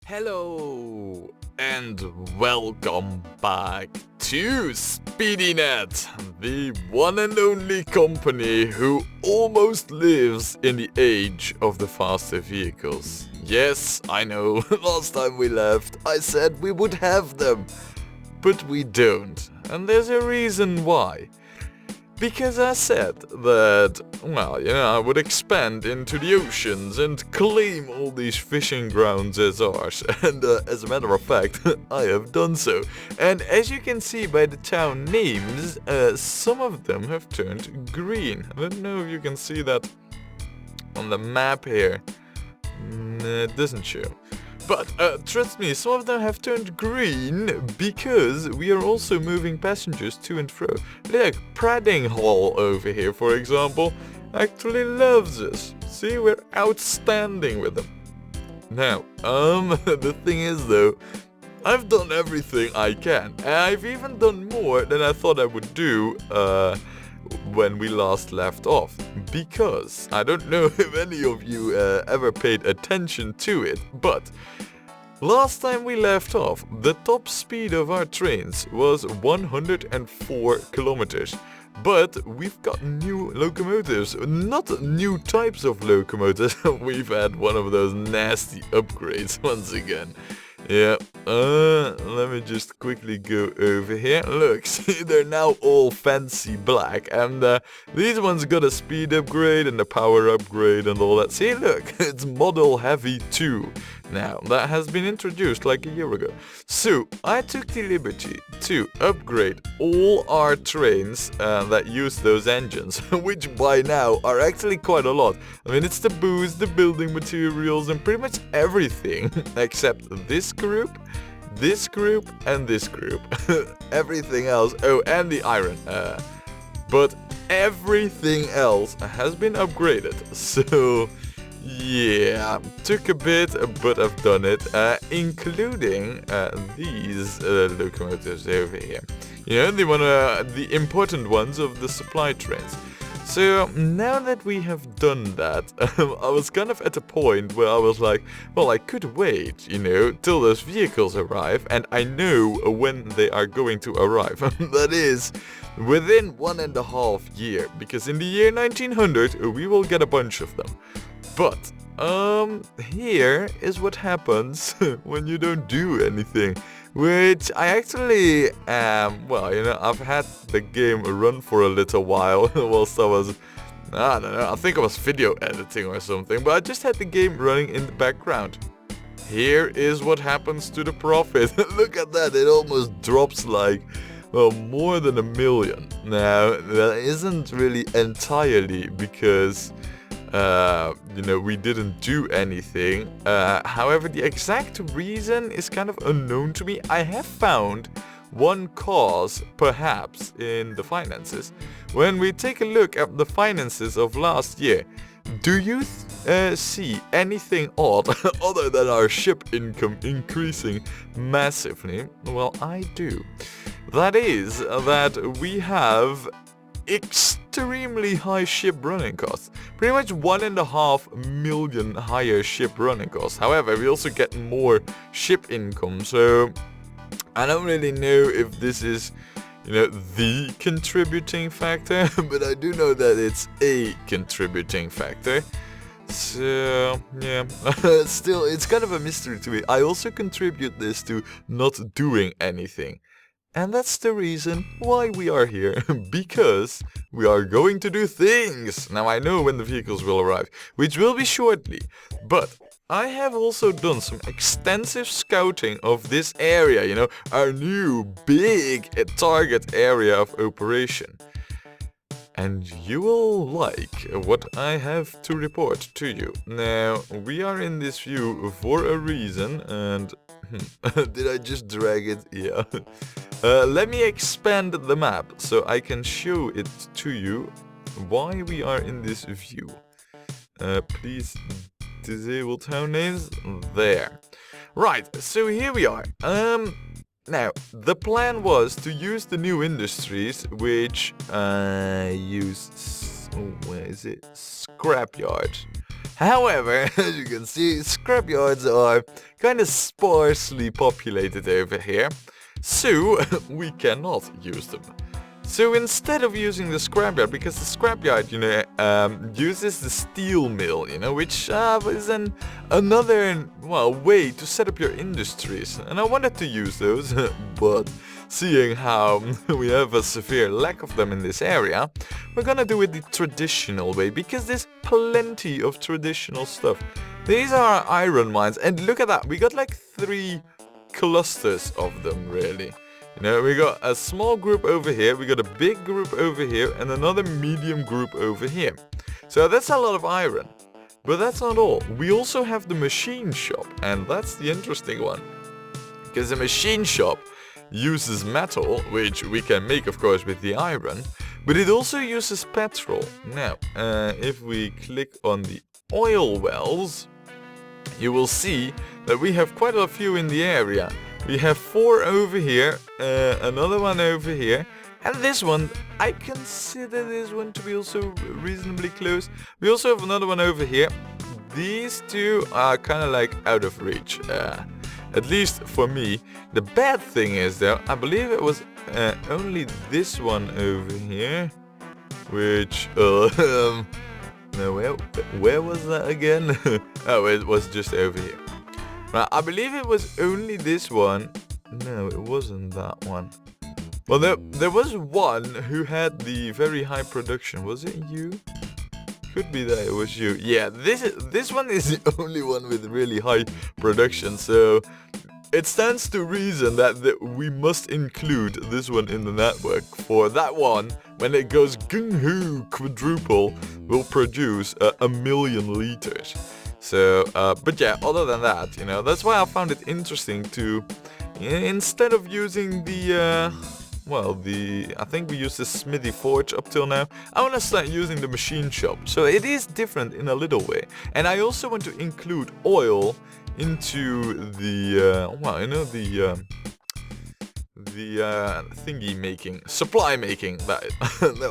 Hello and welcome back to Speedynet, the one and only company who almost lives in the age of the faster vehicles. Yes, I know, last time we left I said we would have them, but we don't, and there's a reason why. Because I said that, I would expand into the oceans and claim all these fishing grounds as ours. And as a matter of fact, I have done so. And as you can see by the town names, some of them have turned green. I don't know if you can see that on the map here. It doesn't show. But trust me, some of them have turned green because we are also moving passengers to and fro. Look, Pradding Hall over here, for example, actually loves us. See, we're outstanding with them. Now, the thing is though, I've done everything I can. I've even done more than I thought I would do, when we last left off, because I don't know if any of you ever paid attention to it, but last time we left off, the top speed of our trains was 104 kilometers. But we've got new locomotives, not new types of locomotives. We've had one of those nasty upgrades once again. Yeah, let me just quickly go over here. Look, see, they're now all fancy black, and these ones got a speed upgrade and a power upgrade and all that. See, look, it's model heavy 2. Now, that has been introduced like a year ago. So, I took the liberty to upgrade all our trains that use those engines, which by now are actually quite a lot. I mean, it's the booze, the building materials, and pretty much everything except this group, and this group. Everything else, oh, and the iron. But everything else has been upgraded, so yeah, took a bit, but I've done it, including these locomotives over here. You know, the important ones of the supply trains. So now that we have done that, I was kind of at a point where I was like, well, I could wait, till those vehicles arrive, and I know when they are going to arrive. That is, within 1.5 years, because in the year 1900 we will get a bunch of them. But, here is what happens when you don't do anything, which I actually, I've had the game run for a little while whilst I was, I don't know, I think I was video editing or something, but I just had the game running in the background. Here is what happens to the profit. Look at that, it almost drops like, well, more than 1 million. Now, that isn't really entirely because we didn't do anything. However, the exact reason is kind of unknown to me. I have found one cause, perhaps, in the finances. When we take a look at the finances of last year, do you see anything odd other than our ship income increasing massively? Well, I do. That is that we have extremely high ship running costs. Pretty much 1.5 million higher ship running costs. However, we also get more ship income, so I don't really know if this is, the contributing factor, but I do know that it's a contributing factor. So, yeah, still, it's kind of a mystery to me. I also contribute this to not doing anything. And that's the reason why we are here, because we are going to do things. Now I know when the vehicles will arrive, which will be shortly, but I have also done some extensive scouting of this area, our new big target area of operation. And you will like what I have to report to you. Now, we are in this view for a reason, and did I just drag it? Yeah. Let me expand the map so I can show it to you why we are in this view. Please disable town names. There. Right, so here we are. Now, the plan was to use the new industries, which use, scrapyard. However, as you can see, scrapyards are kind of sparsely populated over here, so we cannot use them. So instead of using the scrapyard, because the scrapyard, uses the steel mill, which is another, way to set up your industries. And I wanted to use those, but seeing how we have a severe lack of them in this area, we're gonna do it the traditional way, because there's plenty of traditional stuff. These are our iron mines, and look at that, we got like 3 clusters of them, really. We got a small group over here, we got a big group over here, and another medium group over here. So that's a lot of iron. But that's not all. We also have the machine shop, and that's the interesting one. Because the machine shop uses metal, which we can make, of course, with the iron, but it also uses petrol. Now, if we click on the oil wells, you will see that we have quite a few in the area. We have 4 over here, another one over here, and this one, I consider this one to be also reasonably close. We also have another one over here. These 2 are kind of like out of reach, at least for me. The bad thing is though, I believe it was only this one over here, which, no, where was that again? Oh, it was just over here. I believe it was only this one. No, it wasn't that one. Well, there was one who had the very high production. Was it you? Could be that it was you. Yeah, this one is the only one with really high production. So it stands to reason that we must include this one in the network. For that one, when it goes gung-hoo quadruple, will produce 1,000,000 liters. So, but yeah, other than that, that's why I found it interesting to, instead of using the, I think we used the smithy forge up till now, I want to start using the machine shop. So it is different in a little way. And I also want to include oil into the, thingy making, supply making, that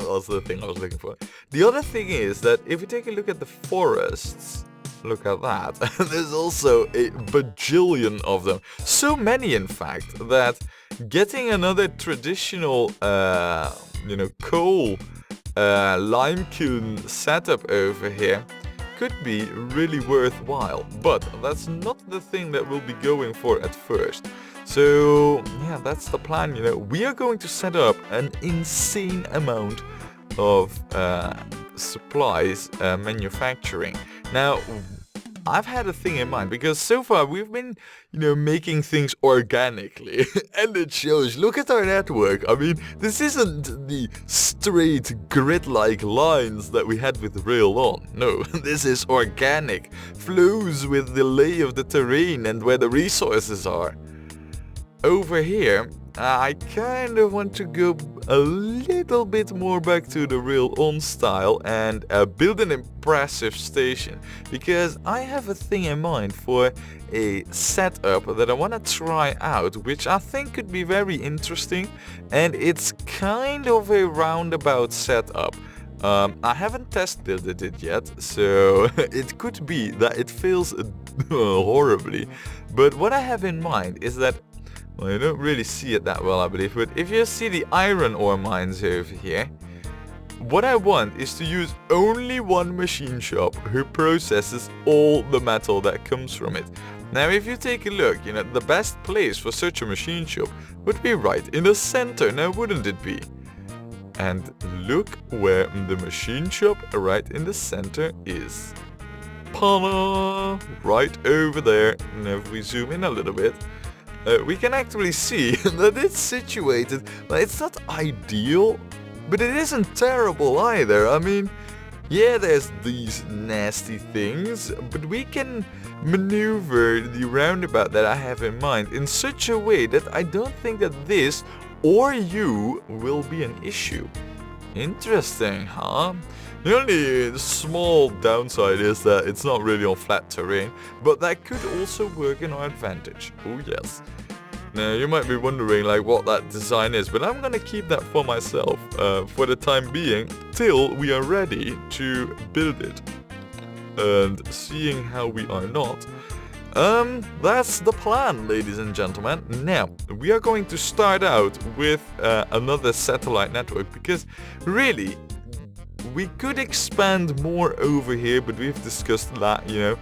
was the thing I was looking for. The other thing is that if we take a look at the forests, look at that. There's also a bajillion of them. So many, in fact, that getting another traditional, coal lime kiln setup over here could be really worthwhile. But that's not the thing that we'll be going for at first. So, yeah, that's the plan, We are going to set up an insane amount of supplies manufacturing. Now, I've had a thing in mind, because so far we've been, making things organically, and it shows. Look at our network. I mean, this isn't the straight grid-like lines that we had with Rail On. No, this is organic, flows with the lay of the terrain and where the resources are. Over here, I kind of want to go a little bit more back to the Rail On style and build an impressive station, because I have a thing in mind for a setup that I want to try out, which I think could be very interesting, and it's kind of a roundabout setup. I haven't tested it yet, so it could be that it fails horribly, but what I have in mind is that, well, you don't really see it that well, I believe, but if you see the iron ore mines over here, what I want is to use only one machine shop who processes all the metal that comes from it. Now, if you take a look, the best place for such a machine shop would be right in the center, now wouldn't it be? And look where the machine shop right in the center is. Pana! Right over there. Now, if we zoom in a little bit, we can actually see that it's situated, it's not ideal, but it isn't terrible either. I mean, yeah, there's these nasty things, but we can maneuver the roundabout that I have in mind in such a way that I don't think that this or you will be an issue. Interesting, huh? The only small downside is that it's not really on flat terrain, but that could also work in our advantage. Oh yes. Now you might be wondering what that design is, but I'm gonna keep that for myself for the time being, till we are ready to build it. and seeing how we are not, that's the plan, ladies and gentlemen. Now, we are going to start out with another satellite network, because really, we could expand more over here, but we've discussed that, you know.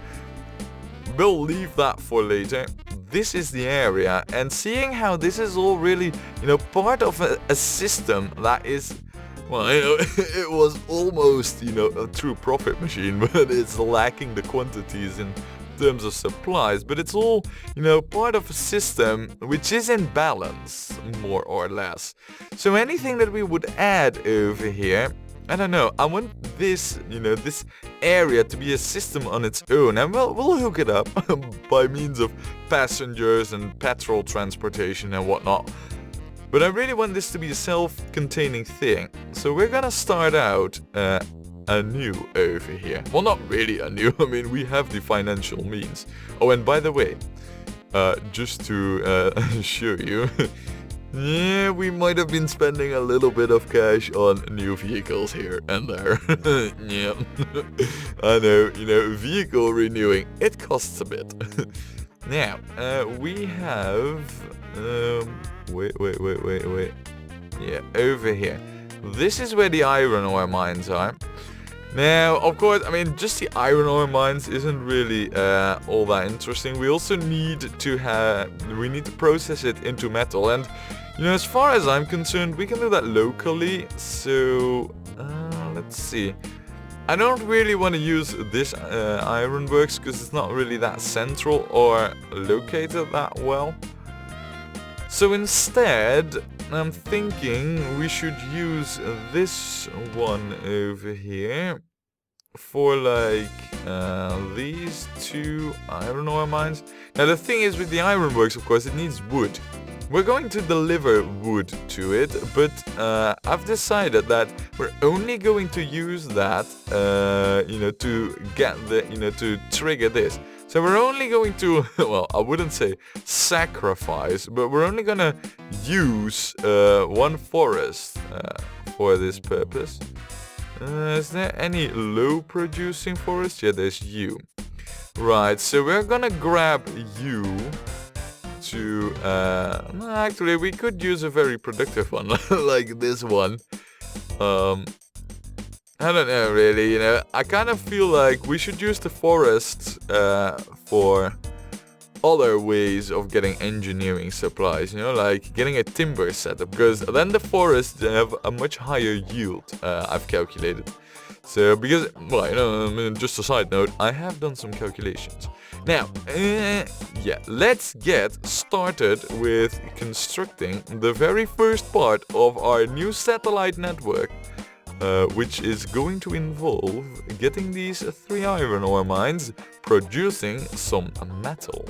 We'll leave that for later. This is the area, and seeing how this is all really, you know, part of a system that is, well, you know, it was almost, you know, a true profit machine, but it's lacking the quantities in terms of supplies, but it's all, you know, part of a system which is in balance, more or less. So anything that we would add over here, I don't know, I want this, you know, this area to be a system on its own, and we'll hook it up by means of passengers and petrol transportation and whatnot. But I really want this to be a self-containing thing, so we're gonna start out anew over here. Well, not really anew, I mean, we have the financial means. Oh, and by the way, just to show you, yeah, we might have been spending a little bit of cash on new vehicles here and there. Yeah, I know, you know, vehicle renewing, it costs a bit. Now, we have, wait. Yeah, over here. This is where the iron ore mines are. Now, of course, I mean, just the iron ore mines isn't really all that interesting. We also need to process it into metal, and you know, as far as I'm concerned, we can do that locally. So, let's see. I don't really want to use this ironworks because it's not really that central or located that well. So instead, I'm thinking we should use this one over here for like these two iron ore mines. Now the thing is with the ironworks, of course, it needs wood. We're going to deliver wood to it, but I've decided that we're only going to use that, you know, to get the, you know, to trigger this. So we're only going to, well, I wouldn't say sacrifice, but we're only gonna use one forest for this purpose. Is there any low producing forest? Yeah, there's you. Right, so we're gonna grab you to, actually we could use a very productive one, like this one. I don't know really, you know, I kind of feel like we should use the forest for other ways of getting engineering supplies, you know, like getting a timber setup, because then the forests have a much higher yield, I've calculated. So, because, well, you know, I mean, just a side note, I have done some calculations. Now, yeah, let's get started with constructing the very first part of our new satellite network, which is going to involve getting these 3 iron ore mines producing some metal.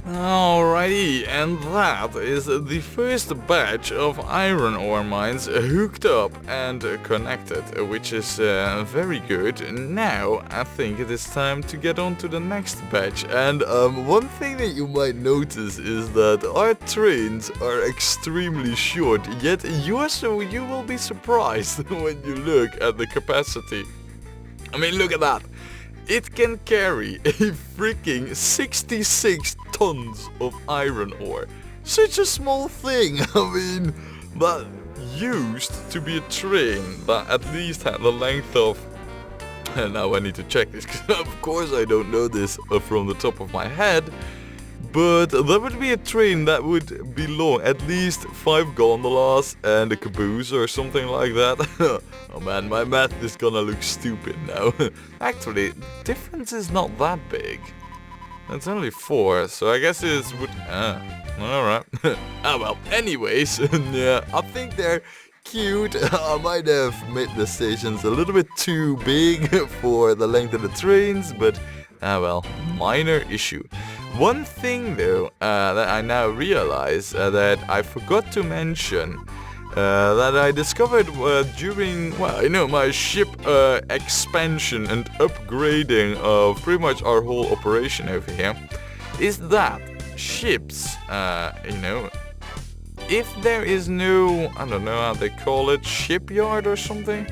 Alrighty, and that is the first batch of iron ore mines hooked up and connected, which is very good. Now I think it is time to get on to the next batch, and one thing that you might notice is that our trains are extremely short, yet you will be surprised when you look at the capacity. I mean, look at that. It can carry a freaking 66 tons of iron ore. Such a small thing. I mean, that used to be a train that at least had the length of... And now I need to check this, because of course I don't know this from the top of my head. But there would be a train that would be long, at least 5 gondolas and a caboose or something like that. Oh man, my math is gonna look stupid now. Actually, difference is not that big. It's only 4, so I guess it would... alright. Ah well, anyways, yeah, I think they're cute. I might have made the stations a little bit too big for the length of the trains, but well, minor issue. One thing though, that I now realize that I forgot to mention, that I discovered during, well, you know, my ship expansion and upgrading of pretty much our whole operation over here, is that ships, you know, if there is no, I don't know how they call it, shipyard or something,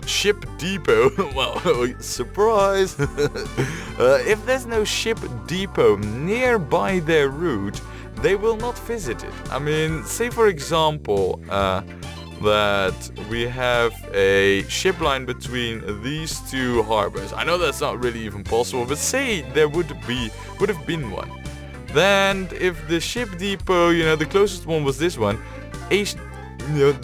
ship depot, well, surprise, if there's no ship depot nearby their route, they will not visit it. I mean, say for example, that we have a ship line between these two harbors. I know that's not really even possible, but say there would have been one. Then if the ship depot, you know, the closest one was this one, a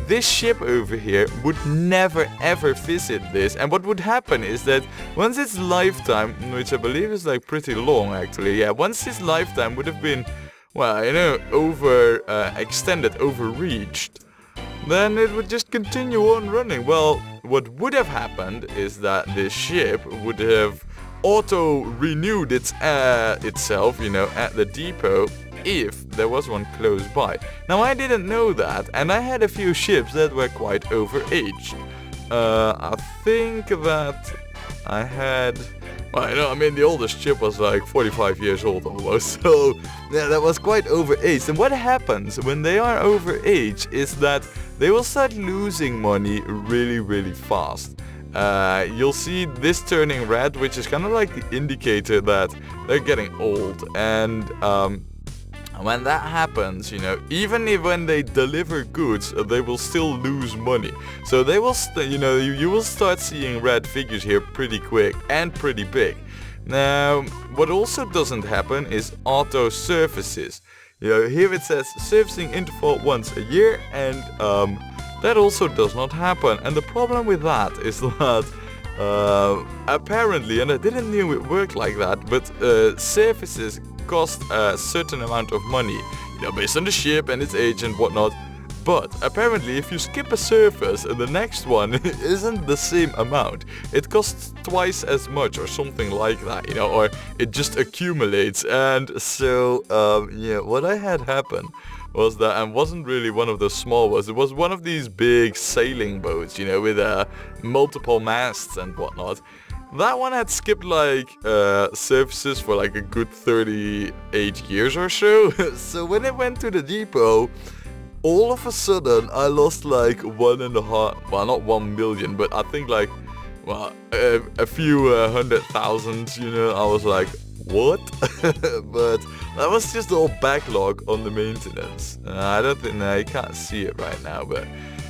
this ship over here would never ever visit this. And what would happen is that once its lifetime, which I believe is like pretty long actually, yeah, once its lifetime would have been, well, extended, overreached, then it would just continue on running. Well, what would have happened is that this ship would have auto-renewed itself, at the depot, if there was one close by. Now, I didn't know that, and I had a few ships that were quite overaged. I think that I had... Well, the oldest ship was like 45 years old almost, so yeah, that was quite overaged. And what happens when they are overaged is that they will start losing money really, really fast. You'll see this turning red, which is kind of like the indicator that they're getting old. And when that happens, even if when they deliver goods, they will still lose money. So they will, you will start seeing red figures here pretty quick and pretty big. Now, what also doesn't happen is auto services. Here it says servicing interval once a year, and that also does not happen. And the problem with that is that apparently, and I didn't know it worked like that, but services cost a certain amount of money, based on the ship and its age and whatnot. But apparently if you skip a service, the next one isn't the same amount. It costs twice as much or something like that, or it just accumulates. And so, what I had happen was that, and wasn't really one of the small ones, it was one of these big sailing boats, with multiple masts and whatnot. That one had skipped like services for like a good 38 years or so. So when it went to the depot, all of a sudden I lost like 1.5, well, not 1 million, but I think like, well, a few 100,000, I was like, what? But that was just all backlog on the maintenance. I don't think, you can't see it right now, but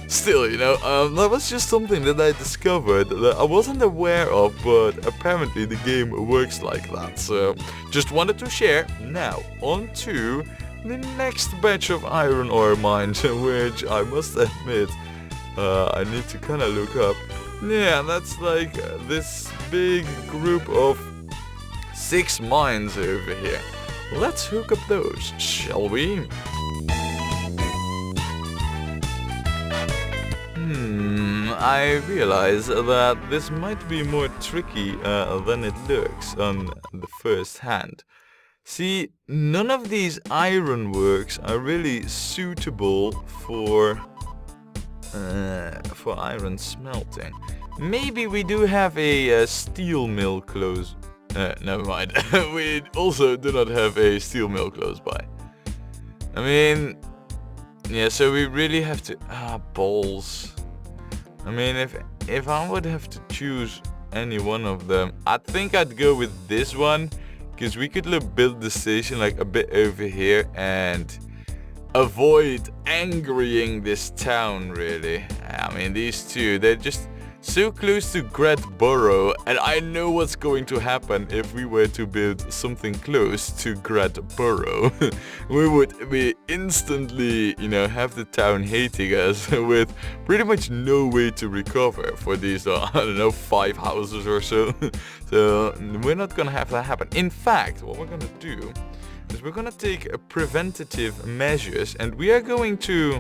still, that was just something that I discovered that I wasn't aware of, but apparently the game works like that. So just wanted to share. Now, on to the next batch of iron ore mines, which I must admit, I need to kind of look up. Yeah, that's like this big group of 6 mines over here. Let's hook up those, shall we? I realize that this might be more tricky than it looks on the first hand. See, none of these ironworks are really suitable for iron smelting. Maybe we do have a steel mill close. Never mind. We also do not have a steel mill close by. Yeah, so we really have to... balls. If I would have to choose any one of them, I think I'd go with this one, because we could build the station like a bit over here and avoid angering this town, really. These two, they're just so close to Borough, and I know what's going to happen if we were to build something close to Borough. We would be instantly, have the town hating us with pretty much no way to recover for these, 5 houses or so. So we're not gonna have that happen. In fact, what we're gonna do is we're gonna take preventative measures, and we are going to...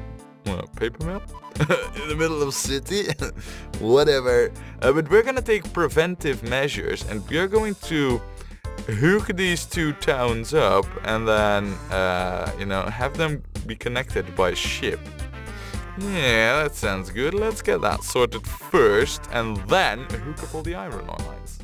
paper mill? In the middle of city? Whatever. But we're gonna take preventive measures, and we are going to hook these 2 towns up and then, have them be connected by ship. Yeah, that sounds good. Let's get that sorted first, and then hook up all the iron ore lines.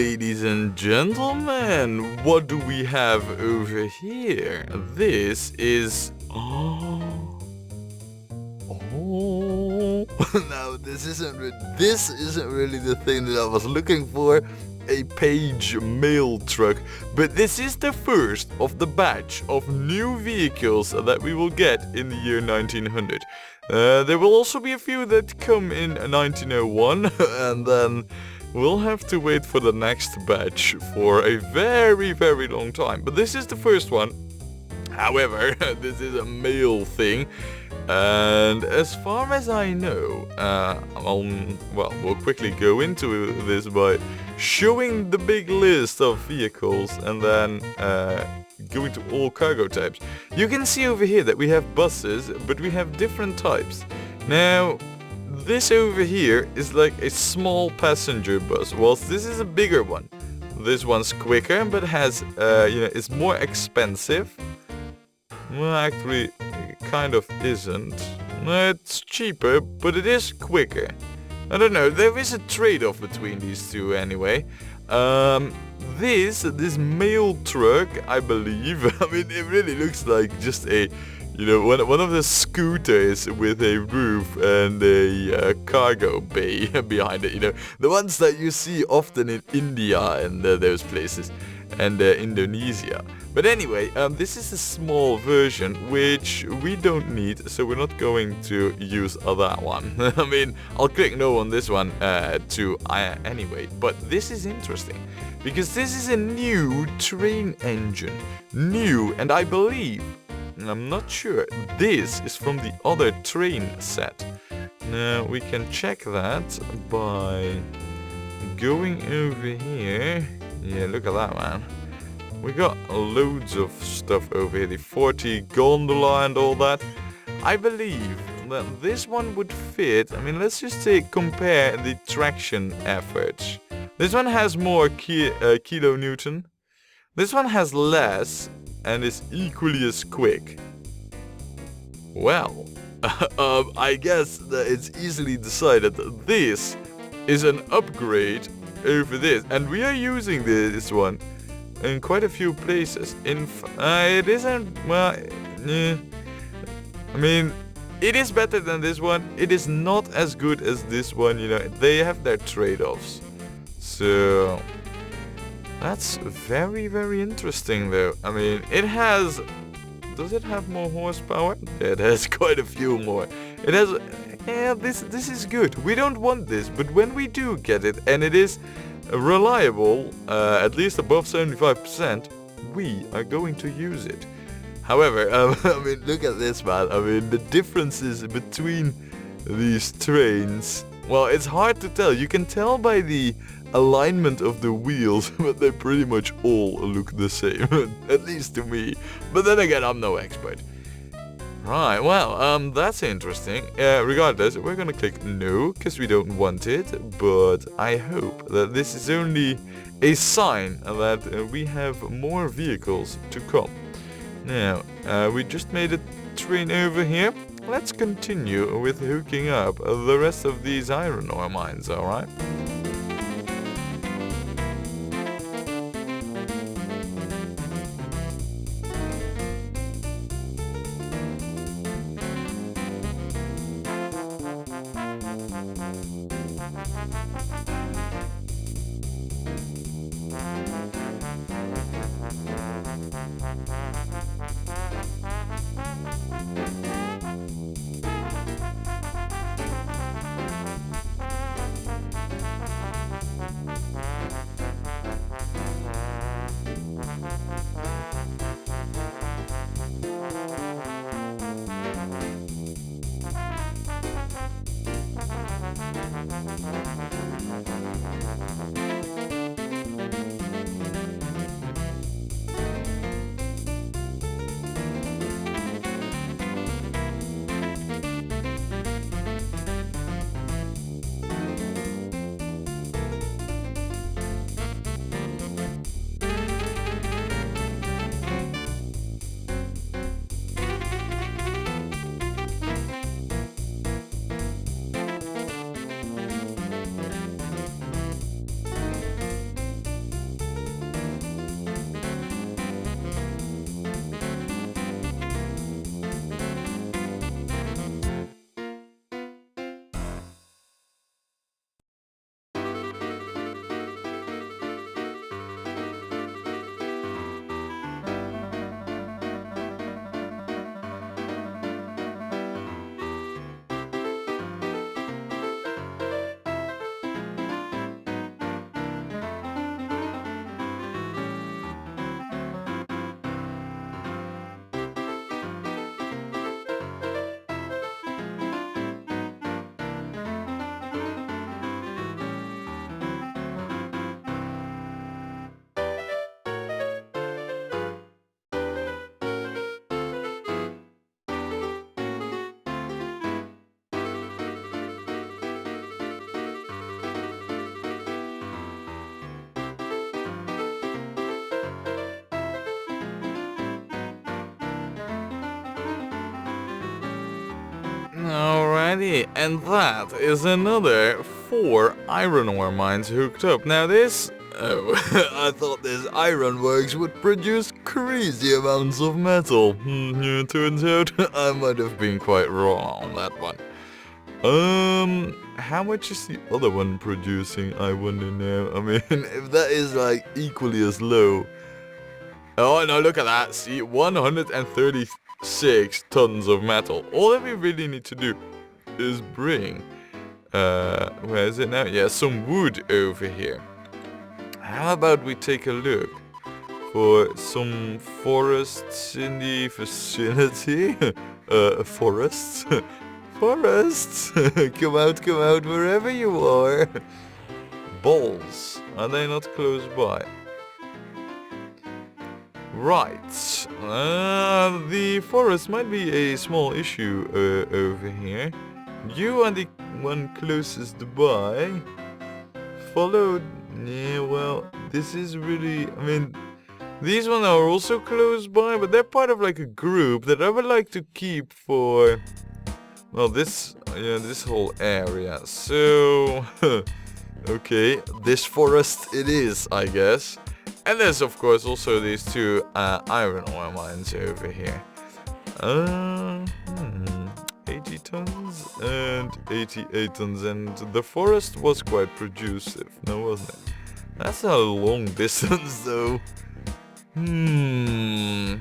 ladies and gentlemen, what do we have over here? This is... Oh... Now this isn't really the thing that I was looking for, a page mail truck, but this is the first of the batch of new vehicles that we will get in the year 1900. There will also be a few that come in 1901, and then we'll have to wait for the next batch for a very, very long time. But this is the first one. However, this is a mail thing. And as far as I know, we'll quickly go into this by showing the big list of vehicles and then going to all cargo types. You can see over here that we have buses, but we have different types. Now, this over here is like a small passenger bus, whilst this is a bigger one. This one's quicker, but has, it's more expensive. Well, actually, it kind of isn't. It's cheaper, but it is quicker. I don't know, there is a trade-off between these two anyway. This mail truck, I believe, I mean, it really looks like just a, one of the scooters with a roof and a cargo bay behind it, the ones that you see often in India and those places, and Indonesia. But anyway, this is a small version which we don't need, so we're not going to use that one. I mean, I'll click no on this one anyway, but this is interesting because this is a new train engine. New, and I believe, and I'm not sure, this is from the other train set. Now, we can check that by going over here. Yeah, look at that, man. We got loads of stuff over here, the 40 gondola and all that. I believe that this one would fit. I mean, let's just compare the traction efforts. This one has more kilonewton. This one has less and is equally as quick. Well, I guess that it's easily decided that this is an upgrade over this. And we are using this one in quite a few places. It isn't, well, I mean, it is better than this one. It is not as good as this one, they have their trade-offs. So, that's very, very interesting though. I mean, does it have more horsepower? It has quite a few more. It has, this is good. We don't want this, but when we do get it, and it is reliable, at least above 75%, we are going to use it. However, I mean, look at this, man. I mean, the differences between these trains, well, it's hard to tell. You can tell by the alignment of the wheels, but they pretty much all look the same, at least to me. But then again, I'm no expert. Right, well, that's interesting. Regardless, we're gonna click no, because we don't want it, but I hope that this is only a sign that we have more vehicles to come. Now, we just made a train over here. Let's continue with hooking up the rest of these iron ore mines, alright? And that is another 4 iron ore mines hooked up. Now this... Oh, I thought this ironworks would produce crazy amounts of metal. Turns out I might have been quite wrong on that one. How much is the other one producing, I wonder now? I mean, if that is like equally as low. Oh no, look at that. See, 136 tons of metal. All that we really need to do is bring, where is it now? Yeah, some wood over here. How about we take a look for some forests in the vicinity? Forests? Forests! Come out, wherever you are. Balls, are they not close by? Right. The forest might be a small issue over here. You are the one closest by. Followed. Yeah, well, this is really... I mean, these ones are also close by, but they're part of like a group that I would like to keep for... Well, this whole area. So, okay, this forest it is, I guess. And there's of course also these 2 iron ore mines over here. 80 tons and 88 tons, and the forest was quite producive, no wasn't it? That's a long distance though. I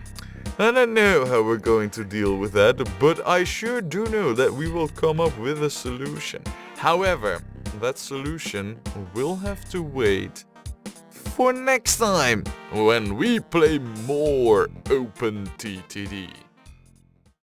don't know how we're going to deal with that, but I sure do know that we will come up with a solution. However, that solution will have to wait for next time when we play more OpenTTD.